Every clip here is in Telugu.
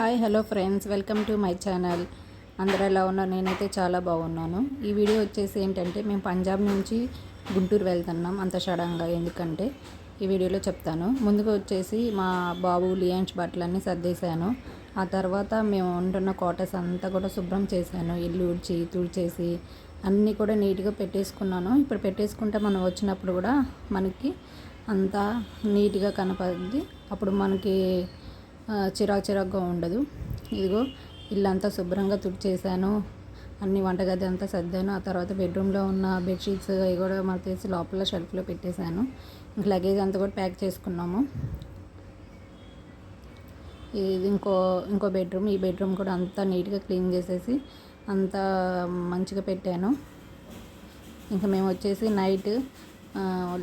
Hi hello friends, welcome to my channel. అందరూ ఎలా ఉన్నారు? నేనైతే చాలా బాగున్నాను. ఈ వీడియో వచ్చేసి ఏంటంటే మేము పంజాబ్ నుంచి గుంటూరు వెళ్తున్నాం అంత సడన్గా. ఎందుకంటే ఈ వీడియోలో చెప్తాను. ముందుగా వచ్చేసి మా బాబు లియాన్స్ బట్టలన్నీ సర్దేశాను. ఆ తర్వాత మేము ఉంటున్న క్వార్టర్స్ అంతా కూడా శుభ్రం చేశాను. ఇల్లు ఊడ్చి తుడిచేసి అన్నీ కూడా నీట్గా పెట్టేసుకున్నాను. ఇప్పుడు పెట్టేసుకుంటే మనం వచ్చినప్పుడు కూడా మనకి అంతా నీట్గా కనపడుద్ది. అప్పుడు మనకి చిరాకుగా ఉండదు. ఇదిగో ఇల్లంతా శుభ్రంగా తుడిచేసాను. అన్ని వంటగది అంతా సర్దాను. ఆ తర్వాత బెడ్రూమ్లో ఉన్న బెడ్షీట్స్ అవి కూడా మాకు తెలిసి లోపల షెల్ఫ్లో పెట్టేశాను. ఇంక లగేజ్ అంతా కూడా ప్యాక్ చేసుకున్నాము. ఇది ఇంకో బెడ్రూమ్. ఈ బెడ్రూమ్ కూడా అంతా నీట్గా క్లీన్ చేసేసి అంతా మంచిగా పెట్టాను. ఇంకా మేము వచ్చేసి నైట్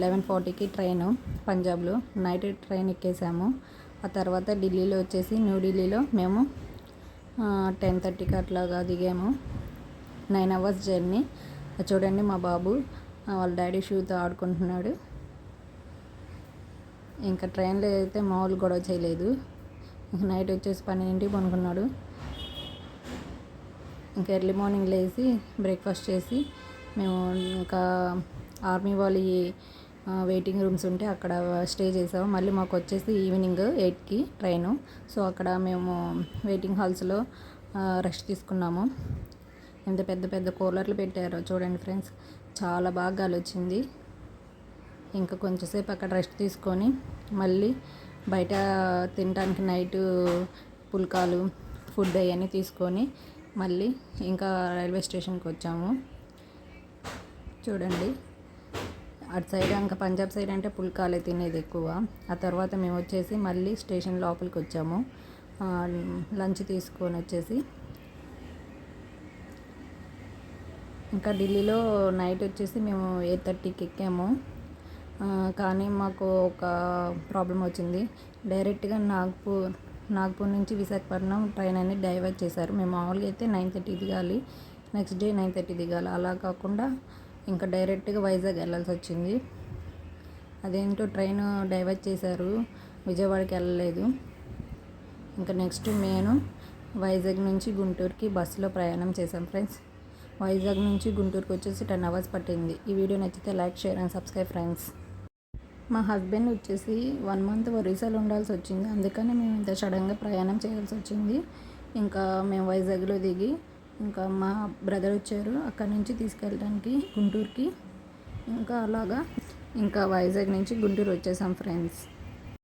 11:40కి ట్రైను పంజాబ్లో నైట్ ట్రైన్ ఎక్కేసాము. ఆ తర్వాత ఢిల్లీలో వచ్చేసి న్యూఢిల్లీలో మేము 10:30కి అట్లాగా దిగాము. 9 అవర్స్ జర్నీ. చూడండి మా బాబు వాళ్ళ డాడీ షూతో ఆడుకుంటున్నాడు. ఇంకా ట్రైన్లో అయితే మామూలు గొడవ చేయలేదు. ఇంకా నైట్ వచ్చేసి 12కి పనుకున్నాడు. ఇంకా ఎర్లీ మార్నింగ్ లేచి బ్రేక్ఫాస్ట్ చేసి మేము ఇంకా ఆర్మీ వాళ్ళు వెయిటింగ్ రూమ్స్ ఉంటే అక్కడ స్టే చేసాము. మళ్ళీ మాకు వచ్చేసి ఈవినింగ్ 8కి ట్రైను. సో అక్కడ మేము వెయిటింగ్ హాల్స్లో రెస్ట్ తీసుకున్నాము. ఎంత పెద్ద పెద్ద కూలర్లు పెట్టారో చూడండి ఫ్రెండ్స్, చాలా బాగా గాలి వచ్చింది. ఇంకా కొంచెంసేపు అక్కడ రెస్ట్ తీసుకొని మళ్ళీ బయట తినడానికి నైట్ పుల్కాలు ఫుడ్ అవన్నీ తీసుకొని మళ్ళీ ఇంకా రైల్వే స్టేషన్కి వచ్చాము. చూడండి అటు సైడ్ ఇంకా పంజాబ్ సైడ్ అంటే పుల్కాలే తినేది ఎక్కువ. ఆ తర్వాత మేము వచ్చేసి మళ్ళీ స్టేషన్ లోపలికి వచ్చాము. లంచ్ తీసుకొని వచ్చేసి ఇంకా ఢిల్లీలో నైట్ వచ్చేసి మేము 8:30కి ఎక్కాము. కానీ మాకు ఒక ప్రాబ్లం వచ్చింది. డైరెక్ట్గా నాగ్పూర్ నుంచి విశాఖపట్నం ట్రైన్ అనేది డైవర్ట్ చేశారు. మేము మామూలుగా అయితే 9:30 దిగాలి, నెక్స్ట్ డే 9:30 దిగాలి. అలా కాకుండా ఇంకా డైరెక్ట్గా వైజాగ్ వెళ్ళాల్సి వచ్చింది. అదేంటో ట్రైన్ డైవర్ట్ చేశారు, విజయవాడకి వెళ్ళలేదు. ఇంకా నెక్స్ట్ నేను వైజాగ్ నుంచి గుంటూరుకి బస్సులో ప్రయాణం చేశాం ఫ్రెండ్స్. వైజాగ్ నుంచి గుంటూరుకి వచ్చేసి 10 అవర్స్ పట్టింది. ఈ వీడియో నచ్చితే like, share and subscribe friends. మా హస్బెండ్ వచ్చేసి 1 మంత్ ఒరిస్సాలో ఉండాల్సి వచ్చింది. అందుకని మేము ఇంత సడన్గా ప్రయాణం చేయాల్సి వచ్చింది. ఇంకా మేము వైజాగ్లో దిగి ఇంకా మా బ్రదర్ వచ్చారు అక్కడి నుంచి తీసుకెళ్ళడానికి గుంటూరుకి. ఇంకా అలాగా ఇంకా వైజాగ్ నుంచి గుంటూరు వచ్చేసాం ఫ్రెండ్స్.